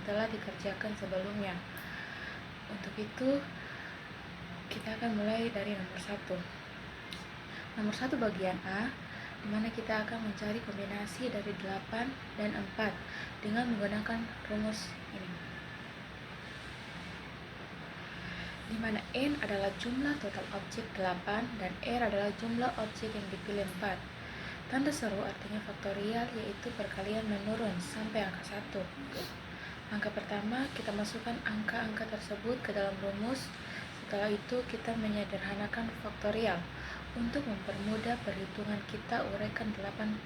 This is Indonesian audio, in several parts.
telah dikerjakan sebelumnya. Untuk itu, kita akan mulai dari nomor 1. Nomor 1 bagian A, di mana kita akan mencari kombinasi dari 8 dan 4 dengan menggunakan rumus ini. Di mana N adalah jumlah total objek 8 dan R adalah jumlah objek yang dipilih 4. Tanda seru artinya faktorial, yaitu perkalian menurun sampai angka 1. Angka pertama, kita masukkan angka-angka tersebut ke dalam rumus. Setelah itu, kita menyederhanakan faktorial. Untuk mempermudah perhitungan, kita uraikan 8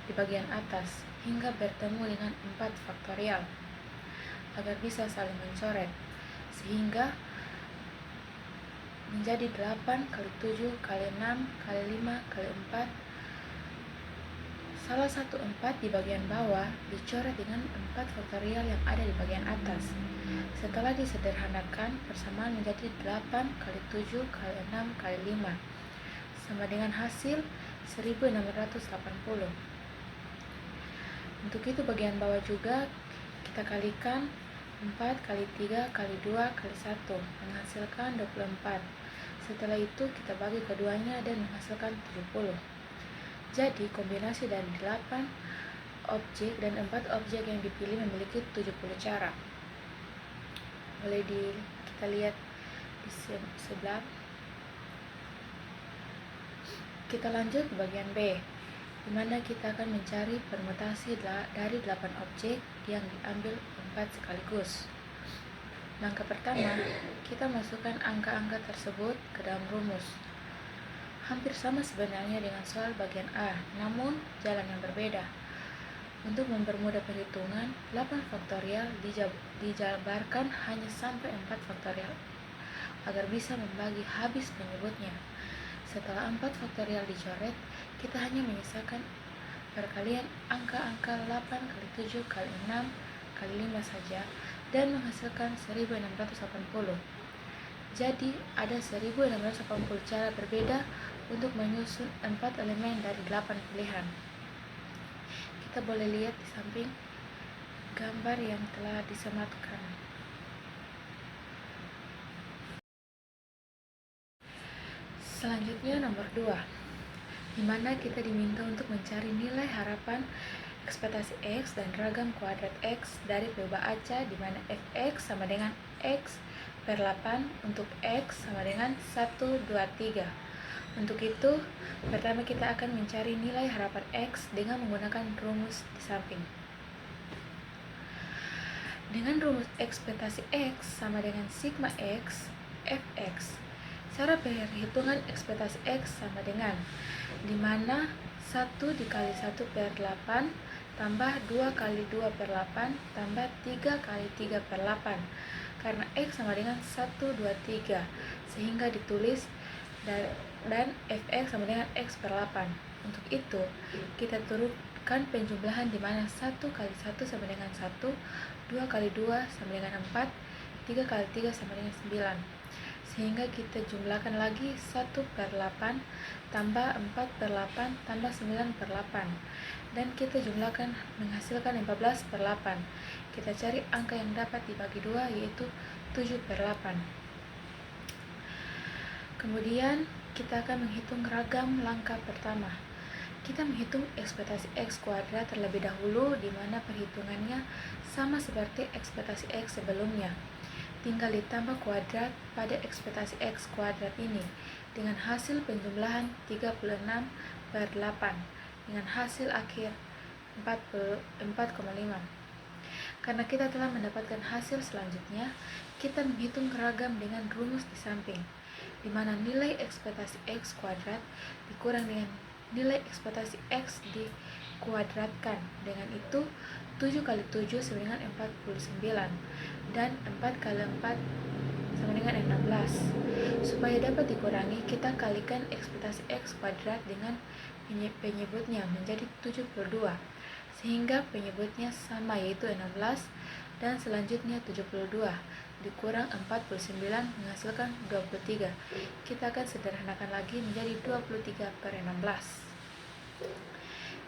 di bagian atas hingga bertemu dengan 4 faktorial agar bisa saling mencoret, sehingga menjadi 8 kali 7 kali 6 kali 5 kali 4. Salah satu 4 di bagian bawah dicoret dengan 4 faktorial yang ada di bagian atas. Setelah disederhanakan, persamaan menjadi 8 kali 7 kali 6 kali 5 sama dengan hasil 1680. Untuk itu bagian bawah juga kita kalikan 4 kali 3 kali 2 kali 1 menghasilkan 24. Setelah itu kita bagi keduanya dan menghasilkan 70. Jadi kombinasi dari 8 objek dan 4 objek yang dipilih memiliki 70 cara. Boleh kita lihat di sebelah. Kita lanjut ke bagian B, di mana kita akan mencari permutasi dari 8 objek yang diambil 4 sekaligus. Langkah pertama, kita masukkan angka-angka tersebut ke dalam rumus. Hampir sama sebenarnya dengan soal bagian A, namun jalan yang berbeda. Untuk mempermudah perhitungan, 8 faktorial dijabarkan hanya sampai 4 faktorial agar bisa membagi habis penyebutnya. Setelah 4 faktorial dicoret, kita hanya menyisakan perkalian angka-angka 8 kali 7 kali 6 kali 5 saja dan menghasilkan 1680. Jadi ada 1680 cara berbeda untuk menyusun 4 elemen dari 8 pilihan. Kita boleh lihat di samping gambar yang telah disematkan. Selanjutnya nomor 2, di mana kita diminta untuk mencari nilai harapan ekspektasi X dan ragam kuadrat X dari perubahan acak, di mana fx sama dengan X per 8 untuk X sama dengan 1, 2, 3. Untuk itu, pertama kita akan mencari nilai harapan X dengan menggunakan rumus di samping. Dengan rumus ekspektasi X sama dengan sigma X, fx. Cara perhitungan ekspektasi X sama dengan, di mana 1 dikali 1 per 8 tambah 2 kali 2 per 8 tambah 3 kali 3 per 8. Karena X sama dengan 1, 2, 3, sehingga ditulis dan fx sama dengan X per 8. Untuk itu, kita turutkan penjumlahan, di mana 1 kali 1 sama dengan 1, 2 kali 2 sama dengan 4, 3 kali 3 sama dengan 9. Sehingga kita jumlahkan lagi 1 per 8 tambah 4 per 8 tambah 9 per 8. Dan kita jumlahkan menghasilkan 15 per 8. Kita cari angka yang dapat dibagi 2, yaitu 7 per 8. Kemudian kita akan menghitung ragam langkah pertama. Kita menghitung ekspektasi X kuadrat terlebih dahulu, di mana perhitungannya sama seperti ekspektasi X sebelumnya. Tinggal ditambah kuadrat pada ekspektasi X kuadrat ini dengan hasil penjumlahan 36 per 8 dengan hasil akhir 4,5. Karena kita telah mendapatkan hasil selanjutnya, kita menghitung ragam dengan rumus di samping, di mana nilai ekspektasi X kuadrat dikurang dengan nilai ekspektasi X dikuadratkan. Dengan itu 7 kali 7 sama dengan 49 dan 4 kali 4 sama dengan 16. Supaya dapat dikurangi, kita kalikan ekspektasi X kuadrat dengan penyebutnya menjadi 72, sehingga penyebutnya sama, yaitu 16, dan selanjutnya 72 dikurang 49 menghasilkan 23. Kita akan sederhanakan lagi menjadi 23 per 16.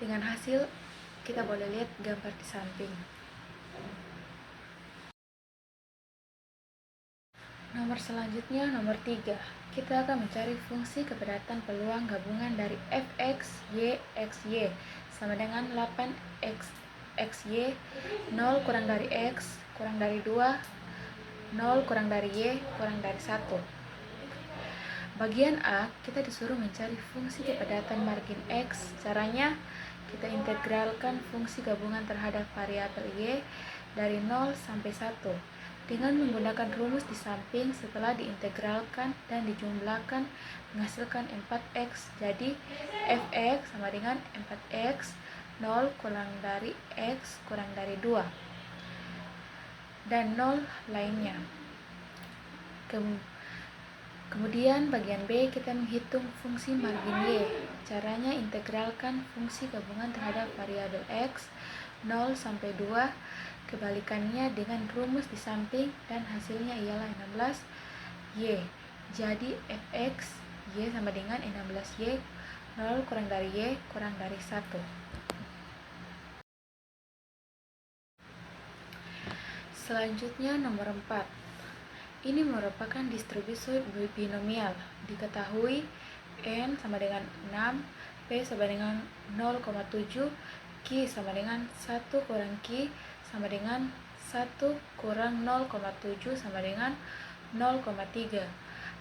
Dengan hasil, kita boleh lihat gambar di samping. Nomor selanjutnya, nomor 3. Kita akan mencari fungsi kepadatan peluang gabungan dari fx, y, xy sama dengan 8x, xy, 0 kurang dari x, kurang dari 2, 0 kurang dari y, kurang dari 1. Bagian A, kita disuruh mencari fungsi kepadatan margin x. Caranya, kita integralkan fungsi gabungan terhadap variabel y dari 0 sampai 1. Dengan menggunakan rumus di samping setelah diintegralkan dan dijumlahkan menghasilkan 4x. Jadi fx sama dengan 4x, 0 kurang dari x kurang dari 2, dan 0 lainnya. Kemudian bagian B, kita menghitung fungsi margin y. Caranya integralkan fungsi gabungan terhadap variabel x 0 sampai 2, kebalikannya dengan rumus di samping dan hasilnya ialah 16y. Jadi fx y sama dengan 16y, 0 kurang dari y kurang dari 1. Selanjutnya nomor 4. Ini merupakan distribusi binomial. Diketahui n sama dengan 6, p sama dengan 0,7, q sama dengan 1 kurang q sama dengan 1 kurang 0,7 sama dengan 0,3.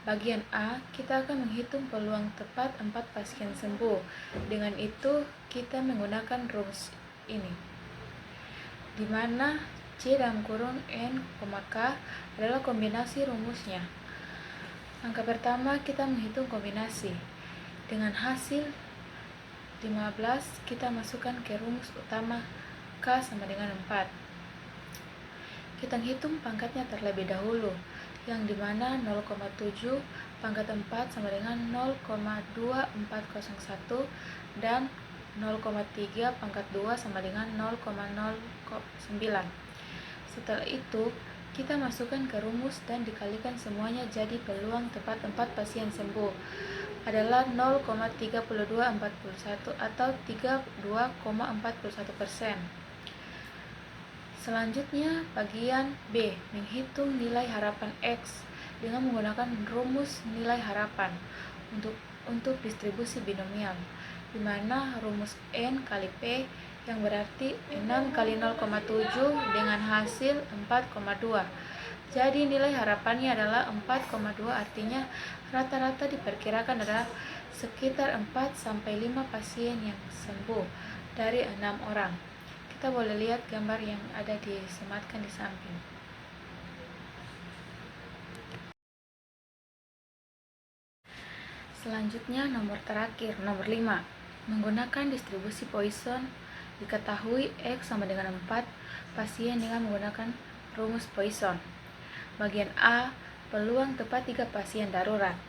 Bagian A, kita akan menghitung peluang tepat 4 pasien sembuh. Dengan itu, kita menggunakan rumus ini, di mana C dalam kurung N, K adalah kombinasi rumusnya. Langkah pertama, kita menghitung kombinasi. Dengan hasil 15, kita masukkan ke rumus utama K sama dengan 4. Kita hitung pangkatnya terlebih dahulu, yang dimana 0,7 pangkat 4 sama dengan 0,2401 dan 0,3 pangkat 2 sama dengan 0,09. Setelah itu, kita masukkan ke rumus dan dikalikan semuanya, jadi peluang tepat 4 pasien sembuh adalah 0,3241 atau 32,41%. Selanjutnya bagian B, menghitung nilai harapan X dengan menggunakan rumus nilai harapan untuk distribusi binomial, di mana rumus N kali P yang berarti 6 kali 0,7 dengan hasil 4,2. Jadi nilai harapannya adalah 4,2, artinya rata-rata diperkirakan adalah sekitar 4-5 pasien yang sembuh dari 6 orang. Kita boleh lihat gambar yang ada disematkan di samping. Selanjutnya nomor terakhir, nomor 5. Menggunakan distribusi Poisson, diketahui X sama dengan 4 pasien dengan menggunakan rumus Poisson. Bagian A, peluang tepat 3 pasien darurat.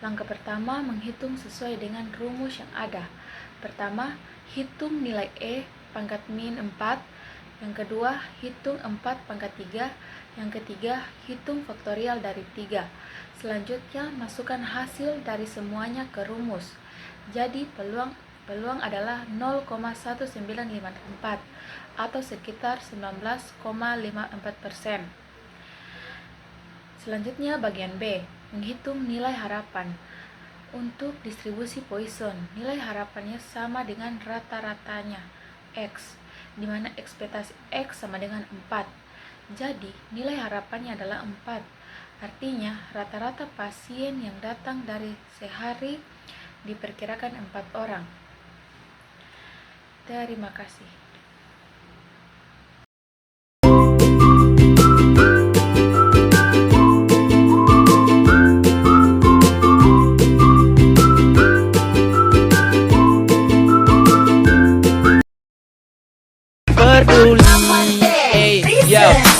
Langkah pertama, menghitung sesuai dengan rumus yang ada. Pertama, hitung nilai E pangkat min 4. Yang kedua, hitung 4 pangkat 3. Yang ketiga, hitung faktorial dari 3. Selanjutnya, masukkan hasil dari semuanya ke rumus. Jadi, peluang adalah 0,1954 atau sekitar 19,54%. Selanjutnya bagian B, menghitung nilai harapan. Untuk distribusi Poisson, nilai harapannya sama dengan rata-ratanya X, di mana ekspektasi X sama dengan 4. Jadi, nilai harapannya adalah 4. Artinya, rata-rata pasien yang datang dari sehari diperkirakan 4 orang. Terima kasih.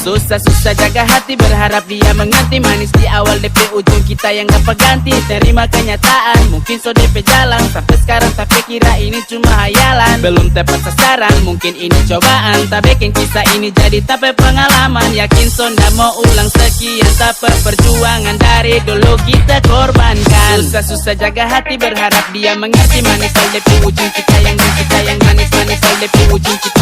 Susah-susah jaga hati, berharap dia mengerti. Manis di awal DP, ujung kita yang dapat ganti. Terima kenyataan, mungkin so DP jalan sampai sekarang, tapi kira ini cuma hayalan. Belum tepat sasaran, mungkin ini cobaan. Tak bikin kisah ini jadi tapi pengalaman. Yakin so ndak mau ulang sekian, tapi perjuangan dari dulu kita korbankan. Susah-susah jaga hati, berharap dia mengerti. Manis di DP, ujung kita yang manis-manis di DP, ujung kita